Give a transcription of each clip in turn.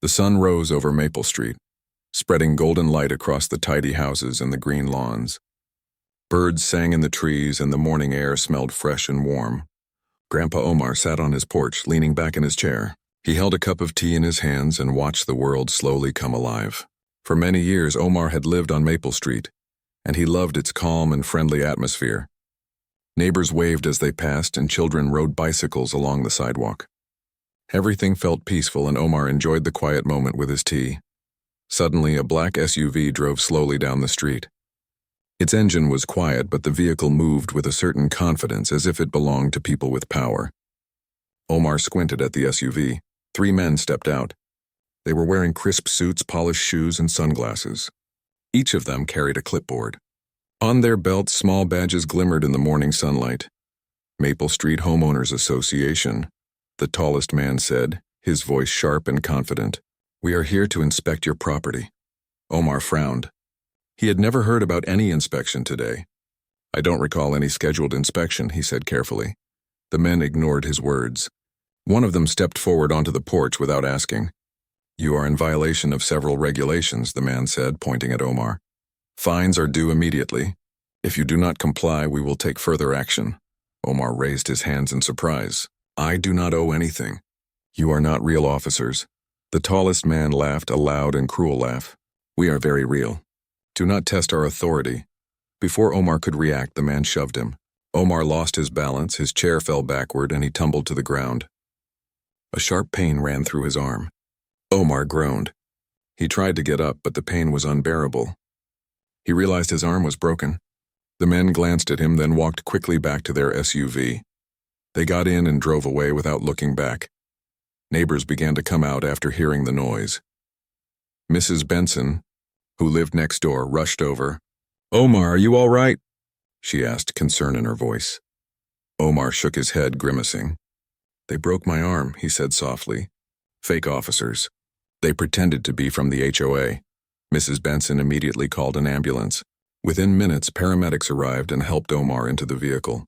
The sun rose over Maple Street, spreading golden light across the tidy houses and the green lawns. Birds sang in the trees and the morning air smelled fresh and warm. Grandpa Omar sat on his porch, leaning back in his chair. He held a cup of tea in his hands and watched the world slowly come alive. For many years, Omar had lived on Maple Street, and he loved its calm and friendly atmosphere. Neighbors waved as they passed, and children rode bicycles along the sidewalk. Everything felt peaceful, and Omar enjoyed the quiet moment with his tea. Suddenly, a black SUV drove slowly down the street. Its engine was quiet, but the vehicle moved with a certain confidence, as if it belonged to people with power. Omar squinted at the SUV. 3 men stepped out. They were wearing crisp suits, polished shoes, and sunglasses. Each of them carried a clipboard. On their belts, small badges glimmered in the morning sunlight. Maple Street Homeowners Association, the tallest man said, his voice sharp and confident. "We are here to inspect your property." Omar frowned. He had never heard about any inspection today. "I don't recall any scheduled inspection," he said carefully. The men ignored his words. One of them stepped forward onto the porch without asking. "You are in violation of several regulations," the man said, pointing at Omar. "Fines are due immediately. If you do not comply, we will take further action." Omar raised his hands in surprise. "I do not owe anything. You are not real officers." The tallest man laughed, a loud and cruel laugh. "We are very real. Do not test our authority." Before Omar could react, the man shoved him. Omar lost his balance, his chair fell backward, and he tumbled to the ground. A sharp pain ran through his arm. Omar groaned. He tried to get up, but the pain was unbearable. He realized his arm was broken. The men glanced at him, then walked quickly back to their SUV. They got in and drove away without looking back. Neighbors began to come out after hearing the noise. Mrs. Benson, who lived next door, rushed over. "Omar, are you all right?" she asked, concern in her voice. Omar shook his head, grimacing. "They broke my arm," he said softly. "Fake officers. They pretended to be from the HOA. Mrs. Benson immediately called an ambulance. Within minutes, paramedics arrived and helped Omar into the vehicle.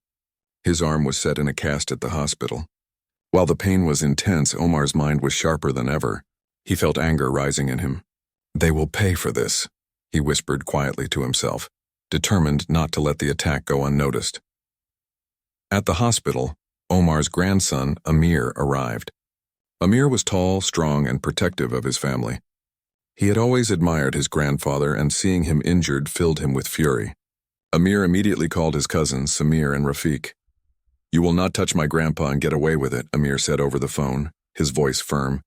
His arm was set in a cast at the hospital. While the pain was intense, Omar's mind was sharper than ever. He felt anger rising in him. "They will pay for this," he whispered quietly to himself, determined not to let the attack go unnoticed. At the hospital, Omar's grandson, Amir, arrived. Amir was tall, strong, and protective of his family. He had always admired his grandfather, and seeing him injured filled him with fury. Amir immediately called his cousins, Samir and Rafiq. "You will not touch my grandpa and get away with it," Amir said over the phone, his voice firm.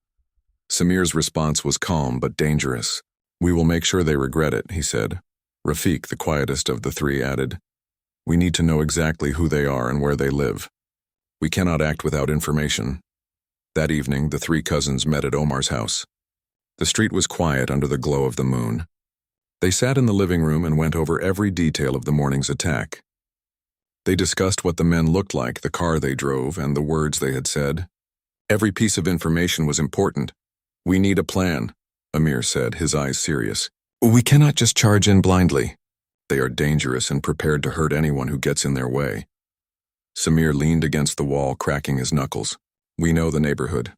Samir's response was calm but dangerous. "We will make sure they regret it," he said. Rafiq, the quietest of the 3, added, "We need to know exactly who they are and where they live. We cannot act without information." That evening, the 3 cousins met at Omar's house. The street was quiet under the glow of the moon. They sat in the living room and went over every detail of the morning's attack. They discussed what the men looked like, the car they drove, and the words they had said. Every piece of information was important. "We need a plan," Amir said, his eyes serious. "We cannot just charge in blindly. They are dangerous and prepared to hurt anyone who gets in their way." Samir leaned against the wall, cracking his knuckles. "We know the neighborhood.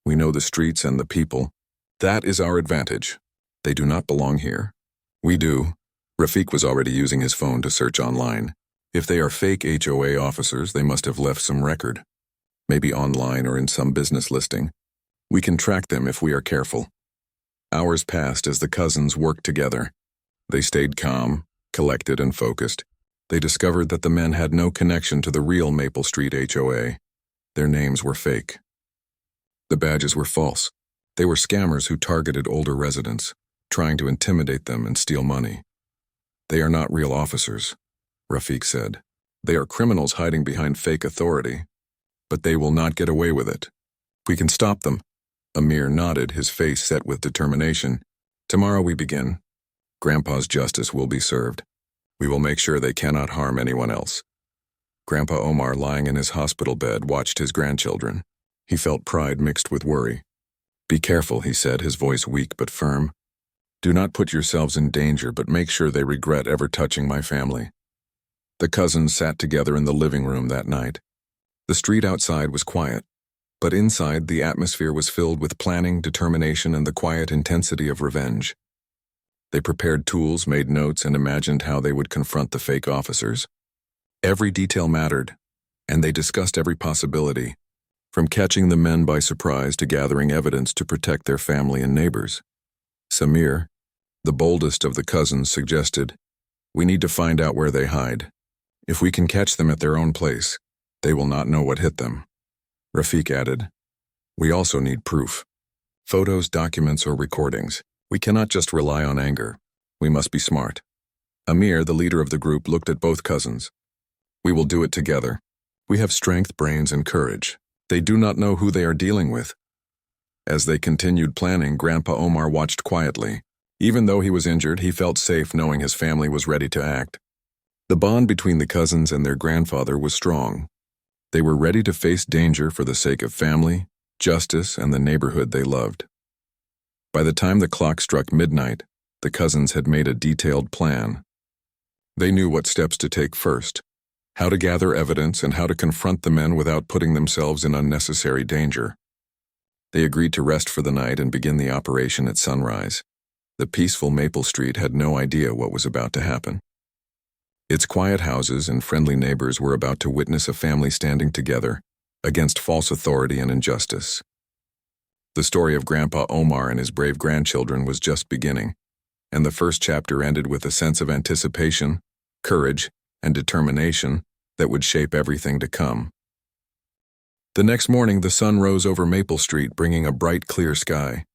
We know the streets and the people. That is our advantage. They do not belong here. We do." Rafiq was already using his phone to search online. If they are fake HOA officers, they must have left some record. Maybe online or in some business listing. We can track them if we are careful. Hours passed as the cousins worked together. They stayed calm, collected, and focused. They discovered that the men had no connection to the real Maple Street HOA. Their names were fake. The badges were false. They were scammers who targeted older residents, trying to intimidate them and steal money. "They are not real officers," Rafiq said. "They are criminals hiding behind fake authority. But they will not get away with it. We can stop them." Amir nodded, his face set with determination. "Tomorrow we begin. Grandpa's justice will be served. We will make sure they cannot harm anyone else." Grandpa Omar, lying in his hospital bed, watched his grandchildren. He felt pride mixed with worry. "Be careful," he said, his voice weak but firm. "Do not put yourselves in danger, but make sure they regret ever touching my family." The cousins sat together in the living room that night. The street outside was quiet. But inside, the atmosphere was filled with planning, determination, and the quiet intensity of revenge. They prepared tools, made notes, and imagined how they would confront the fake officers. Every detail mattered, and they discussed every possibility, from catching the men by surprise to gathering evidence to protect their family and neighbors. Samir, the boldest of the cousins, suggested, "We need to find out where they hide. If we can catch them at their own place, they will not know what hit them." Rafik added, "We also need proof. Photos, documents, or recordings. We cannot just rely on anger. We must be smart." Amir, the leader of the group, looked at both cousins. "We will do it together. We have strength, brains, and courage. They do not know who they are dealing with." As they continued planning, Grandpa Omar watched quietly. Even though he was injured, he felt safe knowing his family was ready to act. The bond between the cousins and their grandfather was strong. They were ready to face danger for the sake of family, justice, and the neighborhood they loved. By the time the clock struck midnight, the cousins had made a detailed plan. They knew what steps to take first, how to gather evidence, and how to confront the men without putting themselves in unnecessary danger. They agreed to rest for the night and begin the operation at sunrise. The peaceful Maple Street had no idea what was about to happen. Its quiet houses and friendly neighbors were about to witness a family standing together against false authority and injustice. The story of Grandpa Omar and his brave grandchildren was just beginning, and the first chapter ended with a sense of anticipation, courage, and determination that would shape everything to come. The next morning, the sun rose over Maple Street, bringing a bright, clear sky.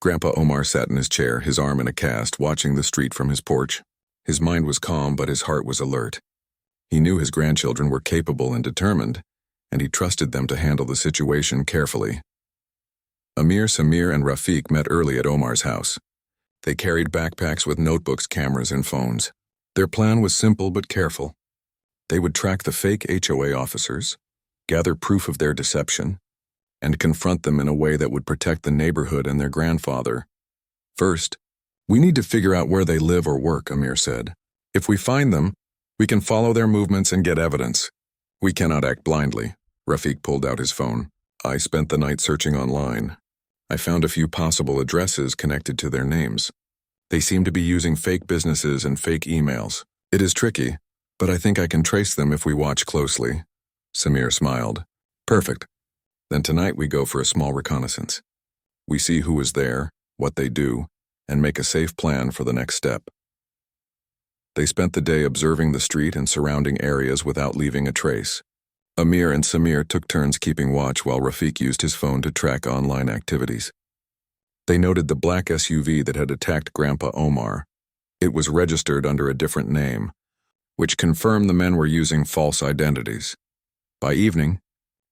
Grandpa Omar sat in his chair, his arm in a cast, watching the street from his porch. His mind was calm, but his heart was alert. He knew his grandchildren were capable and determined, and he trusted them to handle the situation carefully. Amir, Samir, and Rafik met early at Omar's house. They carried backpacks with notebooks, cameras, and phones. Their plan was simple but careful. They would track the fake HOA officers, gather proof of their deception, and confront them in a way that would protect the neighborhood and their grandfather. "First, we need to figure out where they live or work," Amir said. "If we find them, we can follow their movements and get evidence. We cannot act blindly." Rafik pulled out his phone. "I spent the night searching online. I found a few possible addresses connected to their names. They seem to be using fake businesses and fake emails. It is tricky, but I think I can trace them if we watch closely." Samir smiled. "Perfect. Then tonight we go for a small reconnaissance. We see who is there, what they do, and make a safe plan for the next step." They spent the day observing the street and surrounding areas without leaving a trace. Amir and Samir took turns keeping watch while Rafik used his phone to track online activities. They noted the black SUV that had attacked Grandpa Omar. It was registered under a different name, which confirmed the men were using false identities. By evening,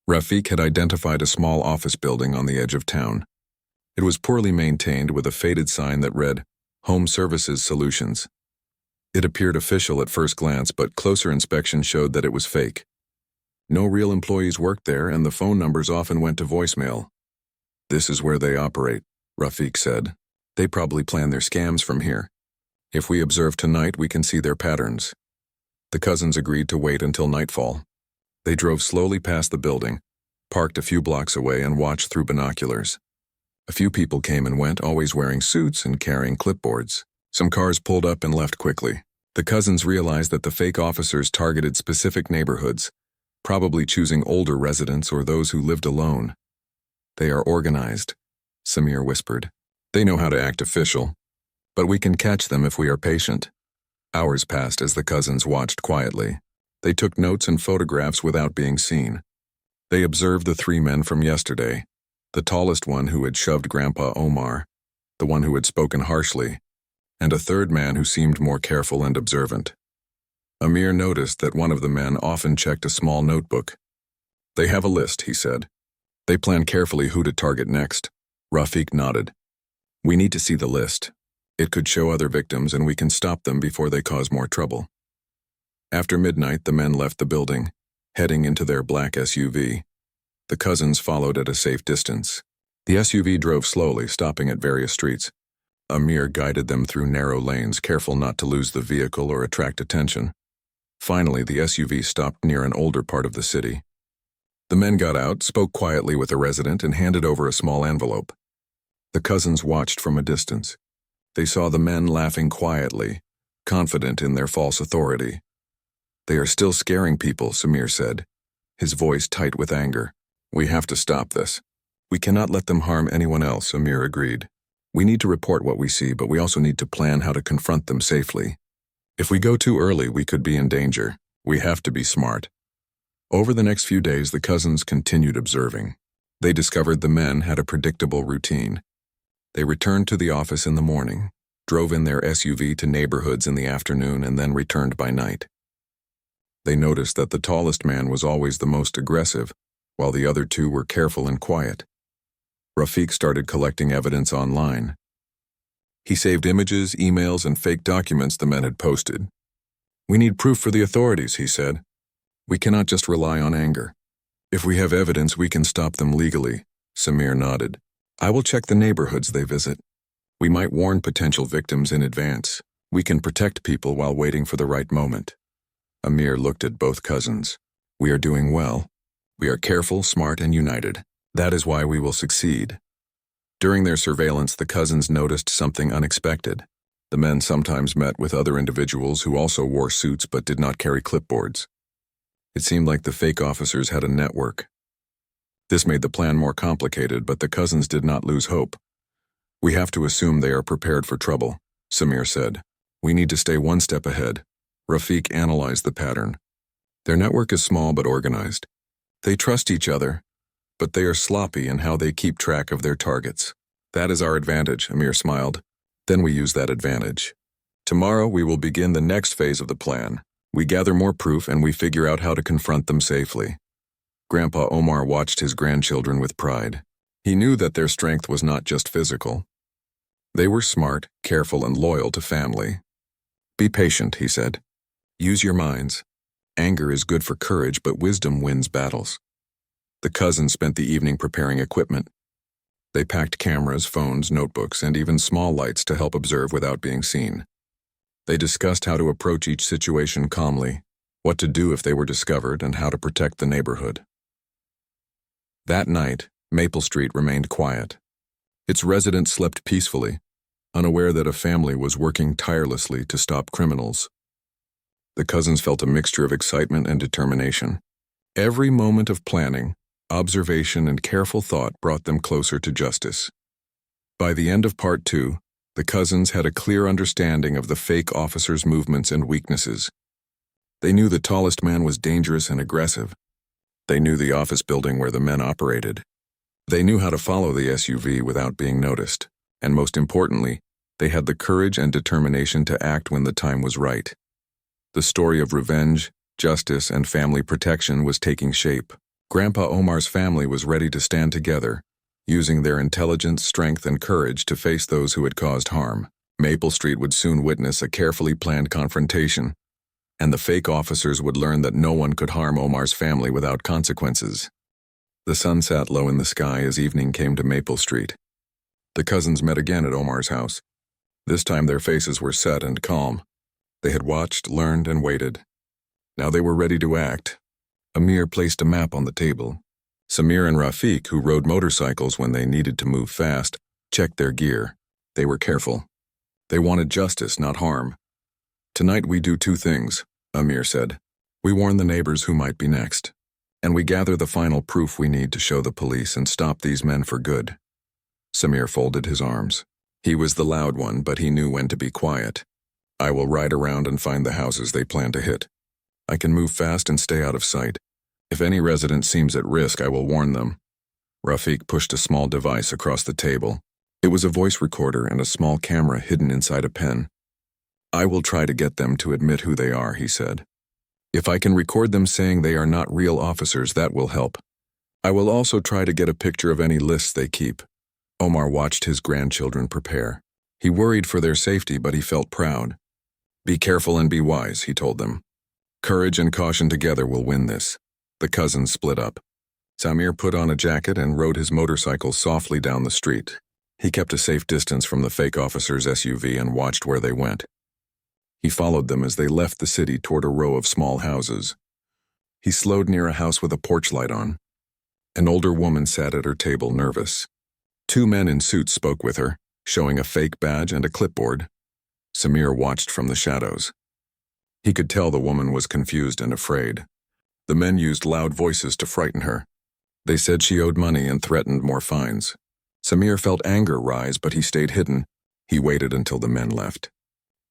Rafik had identified a small office building on the edge of town. It was poorly maintained with a faded sign that read, "Home Services Solutions." It appeared official at first glance, but closer inspection showed that it was fake. No real employees worked there, and the phone numbers often went to voicemail. "This is where they operate," Rafik said. "They probably plan their scams from here. If we observe tonight, we can see their patterns." The cousins agreed to wait until nightfall. They drove slowly past the building, parked a few blocks away, and watched through binoculars. A few people came and went, always wearing suits and carrying clipboards. Some cars pulled up and left quickly. The cousins realized that the fake officers targeted specific neighborhoods, probably choosing older residents or those who lived alone. "They are organized," Samir whispered. "They know how to act official, but we can catch them if we are patient." Hours passed as the cousins watched quietly. They took notes and photographs without being seen. They observed the three men from yesterday, the tallest one who had shoved Grandpa Omar, the one who had spoken harshly, and a third man who seemed more careful and observant. Amir noticed that one of the men often checked a small notebook. "They have a list," he said. "They plan carefully who to target next." Rafik nodded. "We need to see the list. It could show other victims and we can stop them before they cause more trouble." After midnight, the men left the building, heading into their black SUV. The cousins followed at a safe distance. The SUV drove slowly, stopping at various streets. Amir guided them through narrow lanes, careful not to lose the vehicle or attract attention. Finally, the SUV stopped near an older part of the city. The men got out, spoke quietly with a resident, and handed over a small envelope. The cousins watched from a distance. They saw the men laughing quietly, confident in their false authority. "They are still scaring people," Samir said, his voice tight with anger. "We have to stop this. We cannot let them harm anyone else," Amir agreed. "We need to report what we see, but we also need to plan how to confront them safely. If we go too early, we could be in danger. We have to be smart." Over the next few days, the cousins continued observing. They discovered the men had a predictable routine. They returned to the office in the morning, drove in their SUV to neighborhoods in the afternoon, and then returned by night. They noticed that the tallest man was always the most aggressive, while the other two were careful and quiet. Rafiq started collecting evidence online. He saved images, emails, and fake documents the men had posted. "We need proof for the authorities," he said. "We cannot just rely on anger. If we have evidence, we can stop them legally." Samir nodded. "I will check the neighborhoods they visit. We might warn potential victims in advance. We can protect people while waiting for the right moment." Amir looked at both cousins. "We are doing well. We are careful, smart, and united. That is why we will succeed." During their surveillance, the cousins noticed something unexpected. The men sometimes met with other individuals who also wore suits but did not carry clipboards. It seemed like the fake officers had a network. This made the plan more complicated, but the cousins did not lose hope. "We have to assume they are prepared for trouble," Samir said. "We need to stay one step ahead." Rafiq analyzed the pattern. Their network is small but organized. They trust each other, but they are sloppy in how they keep track of their targets. "That is our advantage," Amir smiled. "Then we use that advantage. Tomorrow we will begin the next phase of the plan. We gather more proof and we figure out how to confront them safely." Grandpa Omar watched his grandchildren with pride. He knew that their strength was not just physical. They were smart, careful, and loyal to family. "Be patient," he said. "Use your minds. Anger is good for courage, but wisdom wins battles." The cousins spent the evening preparing equipment. They packed cameras, phones, notebooks, and even small lights to help observe without being seen. They discussed how to approach each situation calmly, what to do if they were discovered, and how to protect the neighborhood. That night, Maple Street remained quiet. Its residents slept peacefully, unaware that a family was working tirelessly to stop criminals. The cousins felt a mixture of excitement and determination. Every moment of planning, observation, and careful thought brought them closer to justice. By the end of Part 2, the cousins had a clear understanding of the fake officers' movements and weaknesses. They knew the tallest man was dangerous and aggressive. They knew the office building where the men operated. They knew how to follow the SUV without being noticed. And most importantly, they had the courage and determination to act when the time was right. The story of revenge, justice, and family protection was taking shape. Grandpa Omar's family was ready to stand together, using their intelligence, strength, and courage to face those who had caused harm. Maple Street would soon witness a carefully planned confrontation, and the fake officers would learn that no one could harm Omar's family without consequences. The sun sat low in the sky as evening came to Maple Street. The cousins met again at Omar's house. This time their faces were set and calm. They had watched, learned, and waited. Now they were ready to act. Amir placed a map on the table. Samir and Rafiq, who rode motorcycles when they needed to move fast, checked their gear. They were careful. They wanted justice, not harm. "Tonight we do two things," Amir said. "We warn the neighbors who might be next, and we gather the final proof we need to show the police and stop these men for good." Samir folded his arms. He was the loud one, but he knew when to be quiet. "I will ride around and find the houses they plan to hit. I can move fast and stay out of sight. If any resident seems at risk, I will warn them." Rafiq pushed a small device across the table. It was a voice recorder and a small camera hidden inside a pen. "I will try to get them to admit who they are," he said. "If I can record them saying they are not real officers, that will help. I will also try to get a picture of any lists they keep." Omar watched his grandchildren prepare. He worried for their safety, but he felt proud. "Be careful and be wise," he told them. "Courage and caution together will win this." The cousins split up. Samir put on a jacket and rode his motorcycle softly down the street. He kept a safe distance from the fake officer's SUV and watched where they went. He followed them as they left the city toward a row of small houses. He slowed near a house with a porch light on. An older woman sat at her table, nervous. Two men in suits spoke with her, showing a fake badge and a clipboard. Samir watched from the shadows. He could tell the woman was confused and afraid. The men used loud voices to frighten her. They said she owed money and threatened more fines. Samir felt anger rise, but he stayed hidden. He waited until the men left.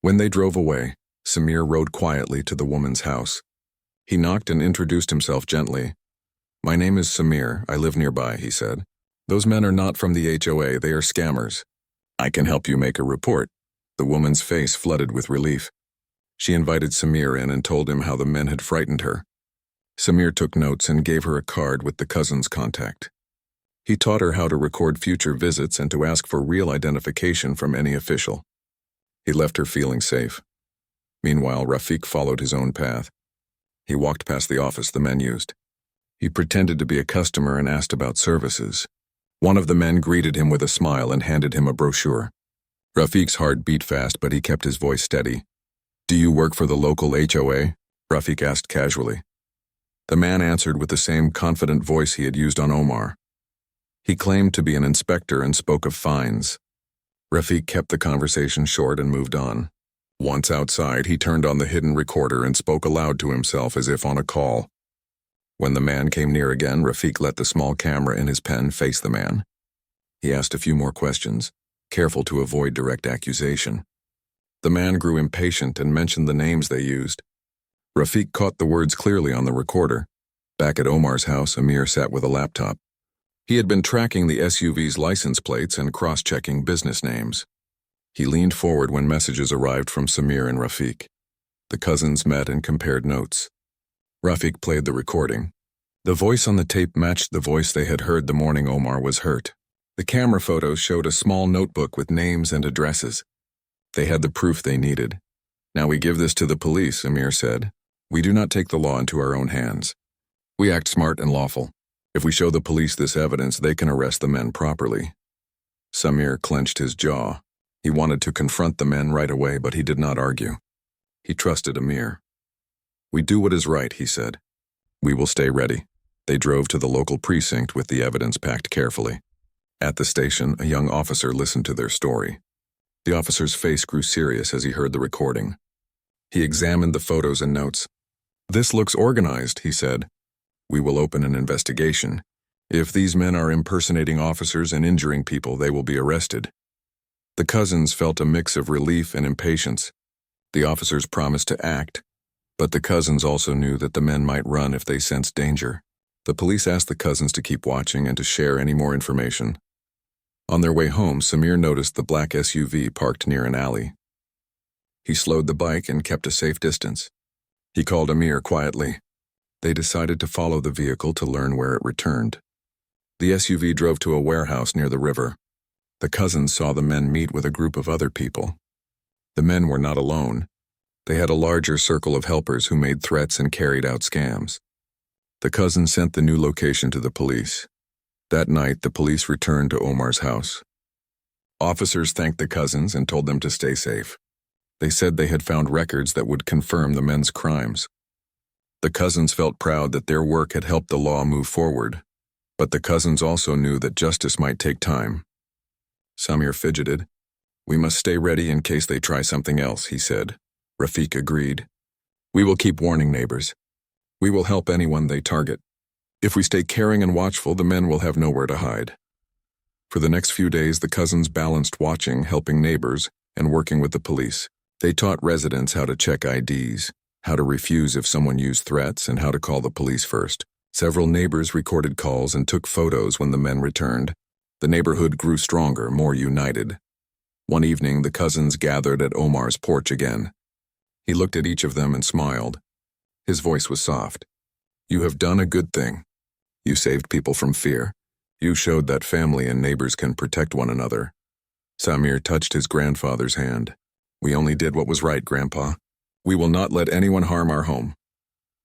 When they drove away, Samir rode quietly to the woman's house. He knocked and introduced himself gently. "My name is Samir. I live nearby," he said. "Those men are not from the HOA. They are scammers. I can help you make a report." The woman's face flooded with relief. She invited Samir in and told him how the men had frightened her. Samir took notes and gave her a card with the cousin's contact. He taught her how to record future visits and to ask for real identification from any official. He left her feeling safe. Meanwhile, Rafiq followed his own path. He walked past the office the men used. He pretended to be a customer and asked about services. One of the men greeted him with a smile and handed him a brochure. Rafiq's heart beat fast, but he kept his voice steady. "Do you work for the local HOA?" Rafiq asked casually. The man answered with the same confident voice he had used on Omar. He claimed to be an inspector and spoke of fines. Rafiq kept the conversation short and moved on. Once outside, he turned on the hidden recorder and spoke aloud to himself as if on a call. When the man came near again, Rafiq let the small camera in his pen face the man. He asked a few more questions, careful to avoid direct accusation. The man grew impatient and mentioned the names they used. Rafiq caught the words clearly on the recorder. Back at Omar's house, Amir sat with a laptop. He had been tracking the SUV's license plates and cross-checking business names. He leaned forward when messages arrived from Samir and Rafiq. The cousins met and compared notes. Rafiq played the recording. The voice on the tape matched the voice they had heard the morning Omar was hurt. The camera photos showed a small notebook with names and addresses. They had the proof they needed. "Now we give this to the police," Amir said. "We do not take the law into our own hands. We act smart and lawful. If we show the police this evidence, they can arrest the men properly." Samir clenched his jaw. He wanted to confront the men right away, but he did not argue. He trusted Amir. "We do what is right," he said. "We will stay ready." They drove to the local precinct with the evidence packed carefully. At the station, a young officer listened to their story. The officer's face grew serious as he heard the recording. He examined the photos and notes. "This looks organized," he said. "We will open an investigation. If these men are impersonating officers and injuring people, they will be arrested." The cousins felt a mix of relief and impatience. The officers promised to act, but the cousins also knew that the men might run if they sensed danger. The police asked the cousins to keep watching and to share any more information. On their way home, Samir noticed the black SUV parked near an alley. He slowed the bike and kept a safe distance. He called Amir quietly. They decided to follow the vehicle to learn where it returned. The SUV drove to a warehouse near the river. The cousins saw the men meet with a group of other people. The men were not alone. They had a larger circle of helpers who made threats and carried out scams. The cousins sent the new location to the police. That night, the police returned to Omar's house. Officers thanked the cousins and told them to stay safe. They said they had found records that would confirm the men's crimes. The cousins felt proud that their work had helped the law move forward, but the cousins also knew that justice might take time. Samir fidgeted. "We must stay ready in case they try something else," he said. Rafiq agreed. "We will keep warning neighbors. We will help anyone they target. If we stay caring and watchful, the men will have nowhere to hide." For the next few days, the cousins balanced watching, helping neighbors, and working with the police. They taught residents how to check IDs, how to refuse if someone used threats, and how to call the police first. Several neighbors recorded calls and took photos when the men returned. The neighborhood grew stronger, more united. One evening, the cousins gathered at Omar's porch again. He looked at each of them and smiled. His voice was soft. "You have done a good thing. You saved people from fear. You showed that family and neighbors can protect one another." Samir touched his grandfather's hand. "We only did what was right, Grandpa. We will not let anyone harm our home."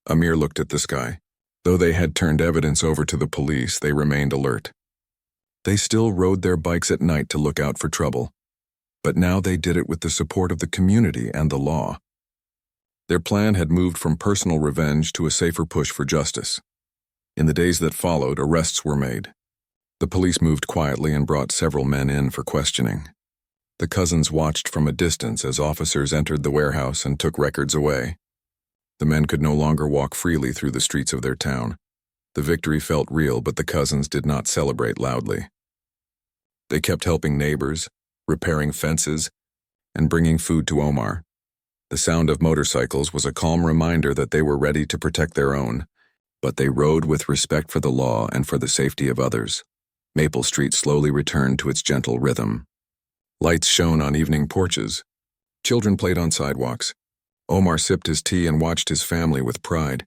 Amir looked at the sky. Though they had turned evidence over to the police, they remained alert. They still rode their bikes at night to look out for trouble. But now they did it with the support of the community and the law. Their plan had moved from personal revenge to a safer push for justice. In the days that followed, arrests were made. The police moved quietly and brought several men in for questioning. The cousins watched from a distance as officers entered the warehouse and took records away. The men could no longer walk freely through the streets of their town. The victory felt real, but the cousins did not celebrate loudly. They kept helping neighbors, repairing fences, and bringing food to Omar. The sound of motorcycles was a calm reminder that they were ready to protect their own, but they rode with respect for the law and for the safety of others. Maple Street slowly returned to its gentle rhythm. Lights shone on evening porches. Children played on sidewalks. Omar sipped his tea and watched his family with pride.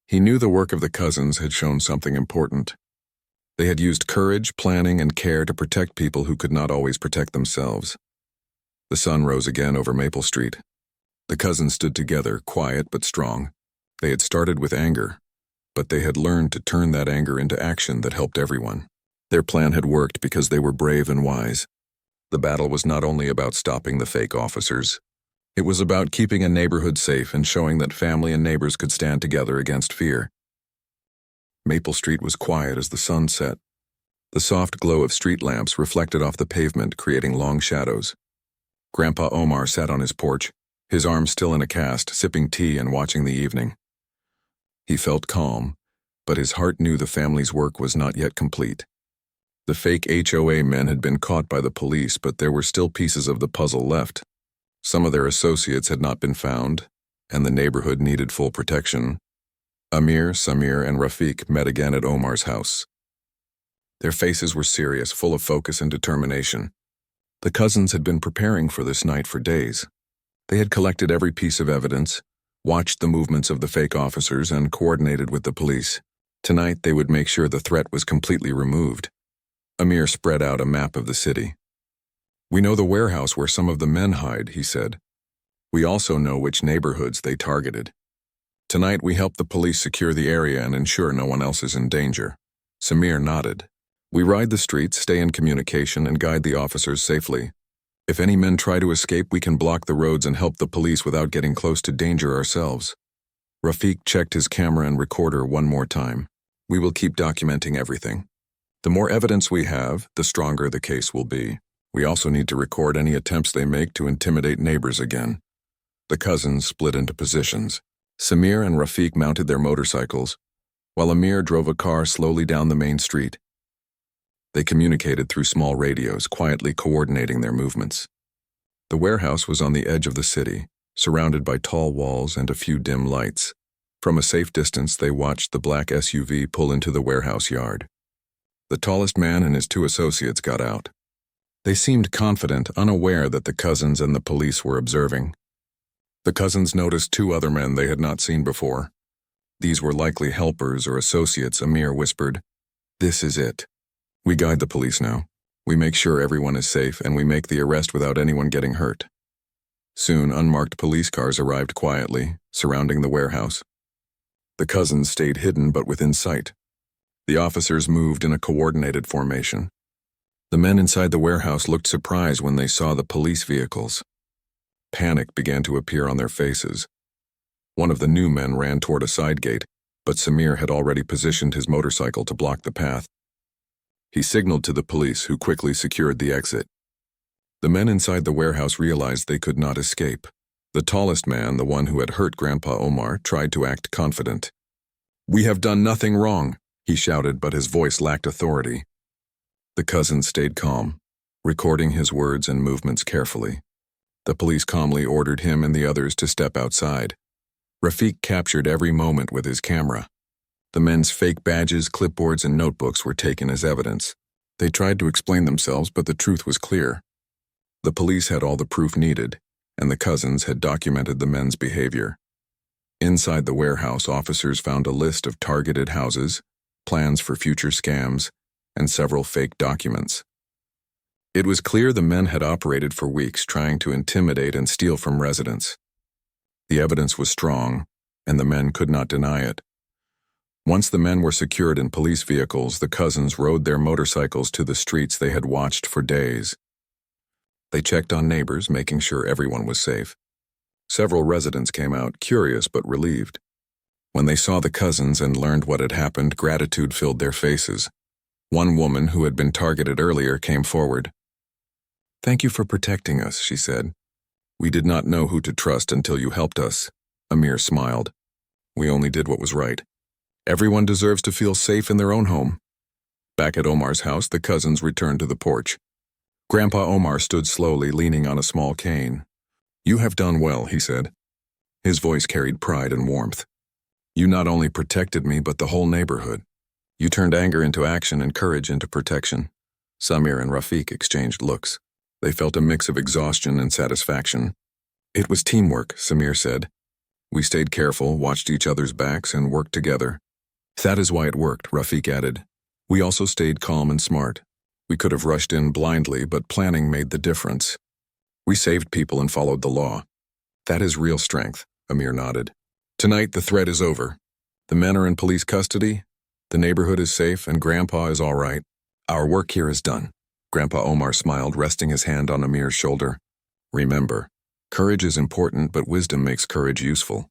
He knew the work of the cousins had shown something important. They had used courage, planning, and care to protect people who could not always protect themselves. The sun rose again over Maple Street. The cousins stood together, quiet but strong. They had started with anger, but they had learned to turn that anger into action that helped everyone. Their plan had worked because they were brave and wise. The battle was not only about stopping the fake officers. It was about keeping a neighborhood safe and showing that family and neighbors could stand together against fear. Maple Street was quiet as the sun set. The soft glow of street lamps reflected off the pavement, creating long shadows. Grandpa Omar sat on his porch, his arms still in a cast, sipping tea and watching the evening. He felt calm, but his heart knew the family's work was not yet complete. The fake HOA men had been caught by the police, but there were still pieces of the puzzle left. Some of their associates had not been found, and the neighborhood needed full protection. Amir, Samir, and Rafiq met again at Omar's house. Their faces were serious, full of focus and determination. The cousins had been preparing for this night for days. They had collected every piece of evidence, watched the movements of the fake officers, and coordinated with the police. Tonight, they would make sure the threat was completely removed. Amir spread out a map of the city. "We know the warehouse where some of the men hide," he said. "We also know which neighborhoods they targeted. Tonight, we help the police secure the area and ensure no one else is in danger." Samir nodded. "We ride the streets, stay in communication, and guide the officers safely. If any men try to escape, we can block the roads and help the police without getting close to danger ourselves." Rafiq checked his camera and recorder one more time. "We will keep documenting everything. The more evidence we have, the stronger the case will be. We also need to record any attempts they make to intimidate neighbors again." The cousins split into positions. Samir and Rafiq mounted their motorcycles, while Amir drove a car slowly down the main street. They communicated through small radios, quietly coordinating their movements. The warehouse was on the edge of the city, surrounded by tall walls and a few dim lights. From a safe distance, they watched the black SUV pull into the warehouse yard. The tallest man and his two associates got out. They seemed confident, unaware that the cousins and the police were observing. The cousins noticed two other men they had not seen before. These were likely helpers or associates. Amir whispered, "This is it. We guide the police now. We make sure everyone is safe, and we make the arrest without anyone getting hurt." Soon, unmarked police cars arrived quietly, surrounding the warehouse. The cousins stayed hidden but within sight. The officers moved in a coordinated formation. The men inside the warehouse looked surprised when they saw the police vehicles. Panic began to appear on their faces. One of the new men ran toward a side gate, but Samir had already positioned his motorcycle to block the path. He signaled to the police, who quickly secured the exit. The men inside the warehouse realized they could not escape. The tallest man, the one who had hurt Grandpa Omar, tried to act confident. "We have done nothing wrong," he shouted, but his voice lacked authority. The cousins stayed calm, recording his words and movements carefully. The police calmly ordered him and the others to step outside. Rafiq captured every moment with his camera. The men's fake badges, clipboards, and notebooks were taken as evidence. They tried to explain themselves, but the truth was clear. The police had all the proof needed, and the cousins had documented the men's behavior. Inside the warehouse, officers found a list of targeted houses, plans for future scams, and several fake documents. It was clear the men had operated for weeks, trying to intimidate and steal from residents. The evidence was strong, and the men could not deny it. Once the men were secured in police vehicles, the cousins rode their motorcycles to the streets they had watched for days. They checked on neighbors, making sure everyone was safe. Several residents came out, curious but relieved. When they saw the cousins and learned what had happened, gratitude filled their faces. One woman who had been targeted earlier came forward. "Thank you for protecting us," she said. "We did not know who to trust until you helped us." Amir smiled. "We only did what was right. Everyone deserves to feel safe in their own home." Back at Omar's house, the cousins returned to the porch. Grandpa Omar stood slowly, leaning on a small cane. "You have done well," he said. His voice carried pride and warmth. "You not only protected me, but the whole neighborhood. You turned anger into action and courage into protection." Samir and Rafiq exchanged looks. They felt a mix of exhaustion and satisfaction. "It was teamwork," Samir said. "We stayed careful, watched each other's backs, and worked together." "That is why it worked," Rafiq added. "We also stayed calm and smart. We could have rushed in blindly, but planning made the difference. We saved people and followed the law." "That is real strength," Amir nodded. "Tonight, the threat is over. The men are in police custody, the neighborhood is safe, and Grandpa is all right. Our work here is done." Grandpa Omar smiled, resting his hand on Amir's shoulder. "Remember, courage is important, but wisdom makes courage useful.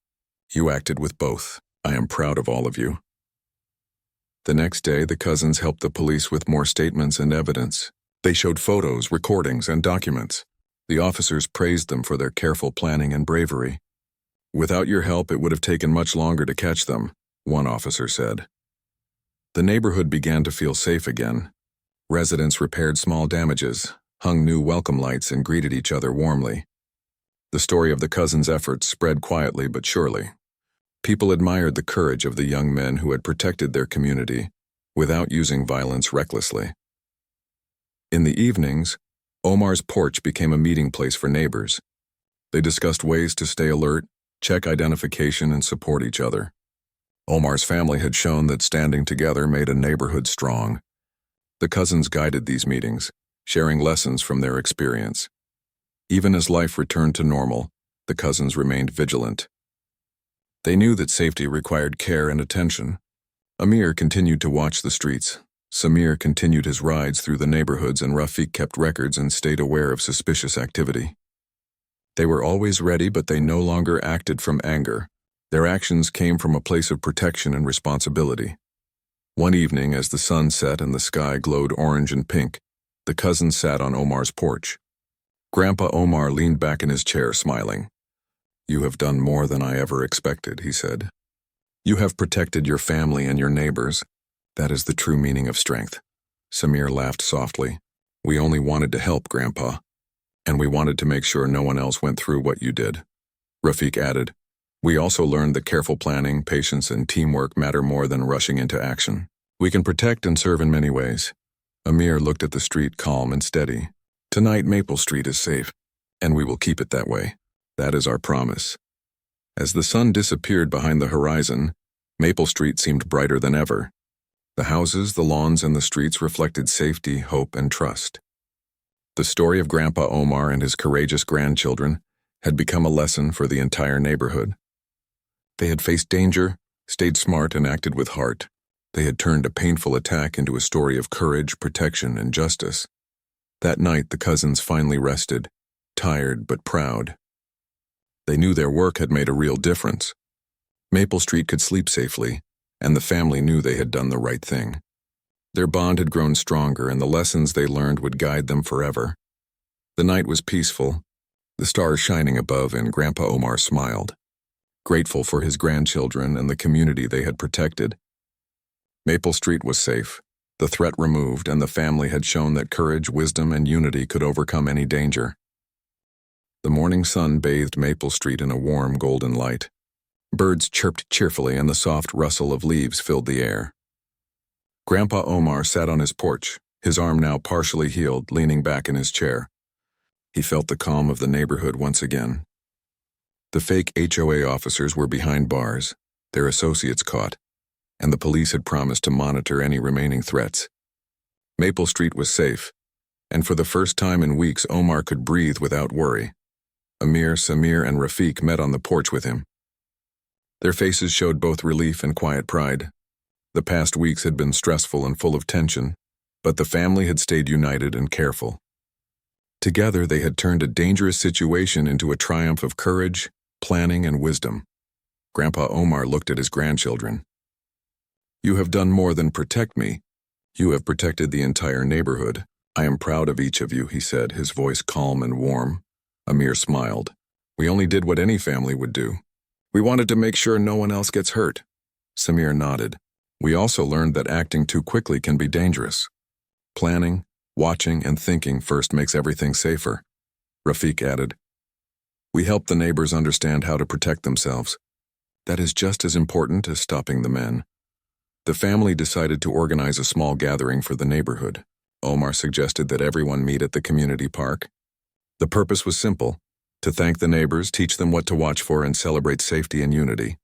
You acted with both. I am proud of all of you." The next day, the cousins helped the police with more statements and evidence. They showed photos, recordings, and documents. The officers praised them for their careful planning and bravery. "Without your help, it would have taken much longer to catch them," one officer said. The neighborhood began to feel safe again. Residents repaired small damages, hung new welcome lights, and greeted each other warmly. The story of the cousins' efforts spread quietly but surely. People admired the courage of the young men who had protected their community without using violence recklessly. In the evenings, Omar's porch became a meeting place for neighbors. They discussed ways to stay alert, check identification, and support each other. Omar's family had shown that standing together made a neighborhood strong. The cousins guided these meetings, sharing lessons from their experience. Even as life returned to normal, the cousins remained vigilant. They knew that safety required care and attention. Amir continued to watch the streets. Samir continued his rides through the neighborhoods, and Rafiq kept records and stayed aware of suspicious activity. They were always ready, but they no longer acted from anger. Their actions came from a place of protection and responsibility. One evening, as the sun set and the sky glowed orange and pink, the cousins sat on Omar's porch. Grandpa Omar leaned back in his chair, smiling. "You have done more than I ever expected," he said. "You have protected your family and your neighbors. That is the true meaning of strength." Samir laughed softly. "We only wanted to help, Grandpa. And we wanted to make sure no one else went through what you did." Rafiq added, "We also learned that careful planning, patience, and teamwork matter more than rushing into action. We can protect and serve in many ways." Amir looked at the street, calm and steady. "Tonight, Maple Street is safe, and we will keep it that way. That is our promise." As the sun disappeared behind the horizon, Maple Street seemed brighter than ever. The houses, the lawns, and the streets reflected safety, hope, and trust. The story of Grandpa Omar and his courageous grandchildren had become a lesson for the entire neighborhood. They had faced danger, stayed smart, and acted with heart. They had turned a painful attack into a story of courage, protection, and justice. That night, the cousins finally rested, tired but proud. They knew their work had made a real difference. Maple Street could sleep safely, and the family knew they had done the right thing. Their bond had grown stronger, and the lessons they learned would guide them forever. The night was peaceful, the stars shining above, and Grandpa Omar smiled, grateful for his grandchildren and the community they had protected. Maple Street was safe, the threat removed, and the family had shown that courage, wisdom, and unity could overcome any danger. The morning sun bathed Maple Street in a warm golden light. Birds chirped cheerfully, and the soft rustle of leaves filled the air. Grandpa Omar sat on his porch, his arm now partially healed, leaning back in his chair. He felt the calm of the neighborhood once again. The fake HOA officers were behind bars, their associates caught, and the police had promised to monitor any remaining threats. Maple Street was safe, and for the first time in weeks, Omar could breathe without worry. Amir, Samir, and Rafiq met on the porch with him. Their faces showed both relief and quiet pride. The past weeks had been stressful and full of tension, but the family had stayed united and careful. Together, they had turned a dangerous situation into a triumph of courage, planning, and wisdom. Grandpa Omar looked at his grandchildren. "You have done more than protect me. You have protected the entire neighborhood. I am proud of each of you," he said, his voice calm and warm. Amir smiled. "We only did what any family would do. We wanted to make sure no one else gets hurt." Samir nodded. "We also learned that acting too quickly can be dangerous. Planning, watching, and thinking first makes everything safer." Rafiq added. "We helped the neighbors understand how to protect themselves. That is just as important as stopping the men." The family decided to organize a small gathering for the neighborhood. Omar suggested that everyone meet at the community park. The purpose was simple: to thank the neighbors, teach them what to watch for, and celebrate safety and unity.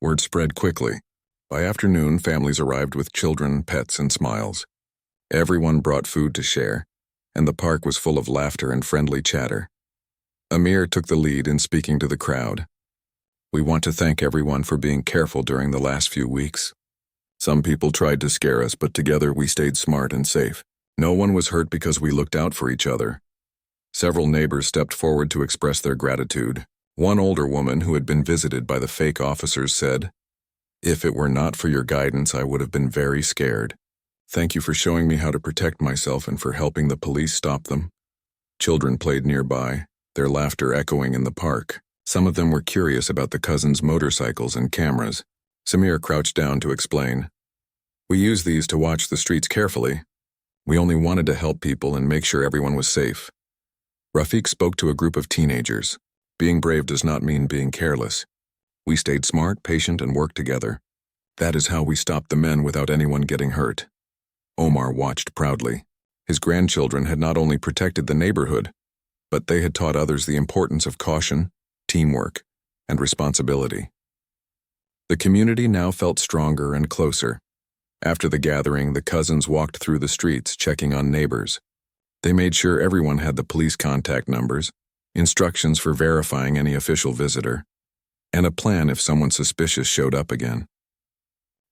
Word spread quickly. By afternoon, families arrived with children, pets, and smiles. Everyone brought food to share, and the park was full of laughter and friendly chatter. Amir took the lead in speaking to the crowd. "We want to thank everyone for being careful during the last few weeks. Some people tried to scare us, but together we stayed smart and safe. No one was hurt because we looked out for each other." Several neighbors stepped forward to express their gratitude. One older woman who had been visited by the fake officers said, "If it were not for your guidance, I would have been very scared. Thank you for showing me how to protect myself and for helping the police stop them." Children played nearby, their laughter echoing in the park. Some of them were curious about the cousins' motorcycles and cameras. Samir crouched down to explain. "We use these to watch the streets carefully. We only wanted to help people and make sure everyone was safe." Rafiq spoke to a group of teenagers. "Being brave does not mean being careless. We stayed smart, patient, and worked together. That is how we stopped the men without anyone getting hurt." Omar watched proudly. His grandchildren had not only protected the neighborhood, but they had taught others the importance of caution, teamwork, and responsibility. The community now felt stronger and closer. After the gathering, the cousins walked through the streets, checking on neighbors. They made sure everyone had the police contact numbers, instructions for verifying any official visitor, and a plan if someone suspicious showed up again.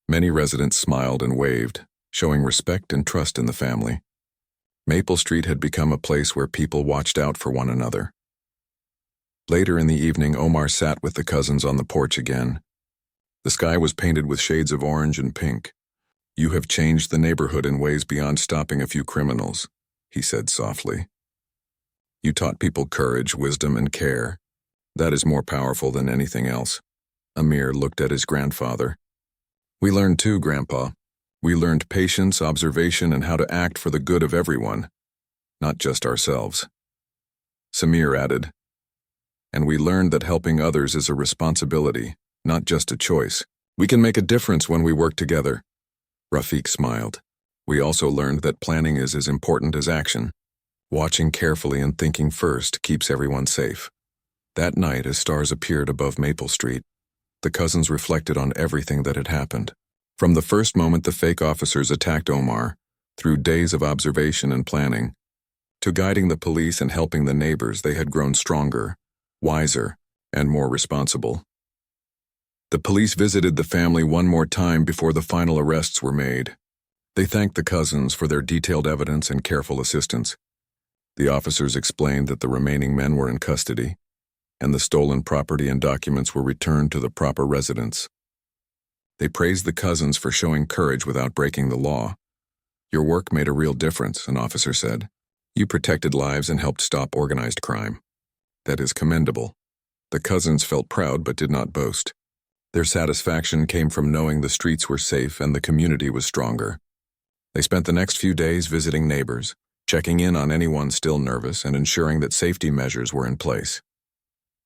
Many residents smiled and waved, showing respect and trust in the family. Maple Street had become a place where people watched out for one another. Later in the evening, Omar sat with the cousins on the porch again. The sky was painted with shades of orange and pink. "You have changed the neighborhood in ways beyond stopping a few criminals," he said softly. "You taught people courage, wisdom, and care. That is more powerful than anything else." Amir looked at his grandfather. "We learned too, Grandpa. We learned patience, observation, and how to act for the good of everyone, not just ourselves." Samir added, "And we learned that helping others is a responsibility, not just a choice. We can make a difference when we work together." Rafiq smiled. "We also learned that planning is as important as action. Watching carefully and thinking first keeps everyone safe." That night, as stars appeared above Maple Street, the cousins reflected on everything that had happened. From the first moment the fake officers attacked Omar, through days of observation and planning, to guiding the police and helping the neighbors, they had grown stronger, wiser, and more responsible. The police visited the family one more time before the final arrests were made. They thanked the cousins for their detailed evidence and careful assistance. The officers explained that the remaining men were in custody, and the stolen property and documents were returned to the proper residents. They praised the cousins for showing courage without breaking the law. "Your work made a real difference," an officer said. "You protected lives and helped stop organized crime. That is commendable." The cousins felt proud but did not boast. Their satisfaction came from knowing the streets were safe and the community was stronger. They spent the next few days visiting neighbors, checking in on anyone still nervous and ensuring that safety measures were in place.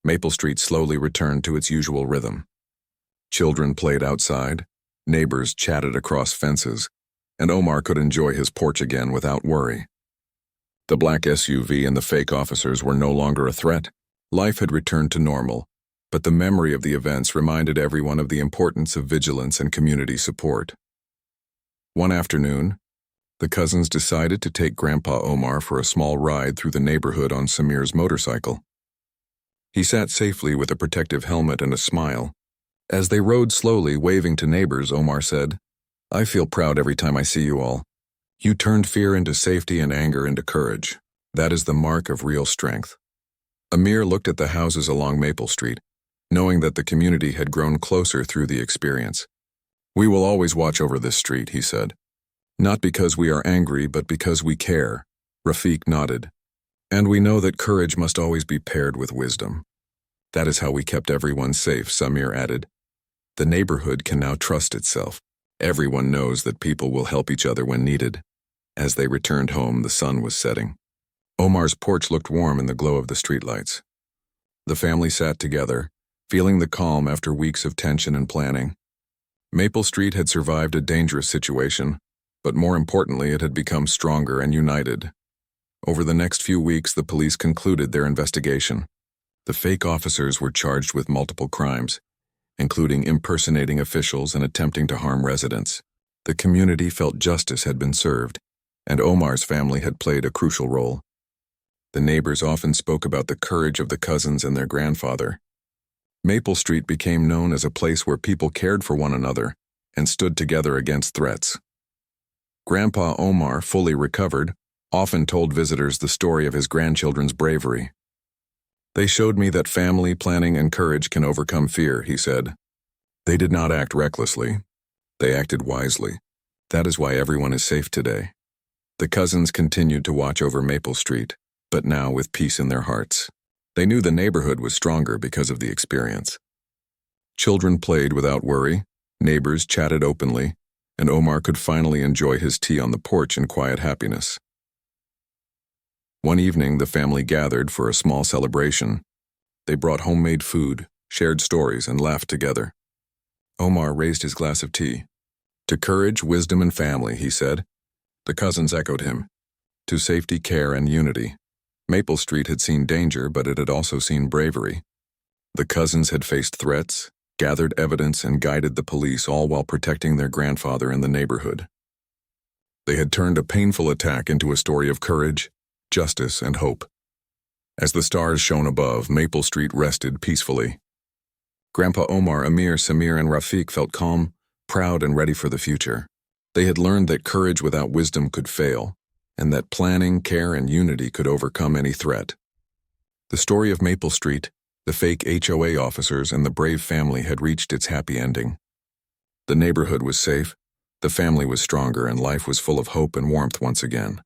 Maple Street slowly returned to its usual rhythm. Children played outside, neighbors chatted across fences, and Omar could enjoy his porch again without worry. The black SUV and the fake officers were no longer a threat. Life had returned to normal, but the memory of the events reminded everyone of the importance of vigilance and community support. One afternoon, the cousins decided to take Grandpa Omar for a small ride through the neighborhood on Samir's motorcycle. He sat safely with a protective helmet and a smile. As they rode slowly, waving to neighbors, Omar said, "I feel proud every time I see you all. You turned fear into safety and anger into courage. That is the mark of real strength." Amir looked at the houses along Maple Street. knowing that the community had grown closer through the experience. "We will always watch over this street," he said. "Not because we are angry, but because we care." Rafik nodded. "And we know that courage must always be paired with wisdom." "That is how we kept everyone safe," Samir added. "The neighborhood can now trust itself. Everyone knows that people will help each other when needed." As they returned home, the sun was setting. Omar's porch looked warm in the glow of the streetlights. The family sat together, feeling the calm after weeks of tension and planning. Maple Street had survived a dangerous situation, but more importantly, it had become stronger and united. Over the next few weeks, the police concluded their investigation. The fake officers were charged with multiple crimes, including impersonating officials and attempting to harm residents. The community felt justice had been served, and Omar's family had played a crucial role. The neighbors often spoke about the courage of the cousins and their grandfather. Maple Street became known as a place where people cared for one another and stood together against threats. Grandpa Omar, fully recovered, often told visitors the story of his grandchildren's bravery. "They showed me that family, planning, and courage can overcome fear," he said. "They did not act recklessly. They acted wisely. That is why everyone is safe today." The cousins continued to watch over Maple Street, but now with peace in their hearts. They knew the neighborhood was stronger because of the experience. Children played without worry, neighbors chatted openly, and Omar could finally enjoy his tea on the porch in quiet happiness. One evening, the family gathered for a small celebration. They brought homemade food, shared stories, and laughed together. Omar raised his glass of tea. "To courage, wisdom, and family," he said. The cousins echoed him. "To safety, care, and unity." Maple Street had seen danger, but it had also seen bravery. The cousins had faced threats, gathered evidence, and guided the police, all while protecting their grandfather and the neighborhood. They had turned a painful attack into a story of courage, justice, and hope. As the stars shone above, Maple Street rested peacefully. Grandpa Omar, Amir, Samir, and Rafik felt calm, proud, and ready for the future. They had learned that courage without wisdom could fail, and that planning, care, and unity could overcome any threat. The story of Maple Street, the fake HOA officers, and the brave family had reached its happy ending. The neighborhood was safe, the family was stronger, and life was full of hope and warmth once again.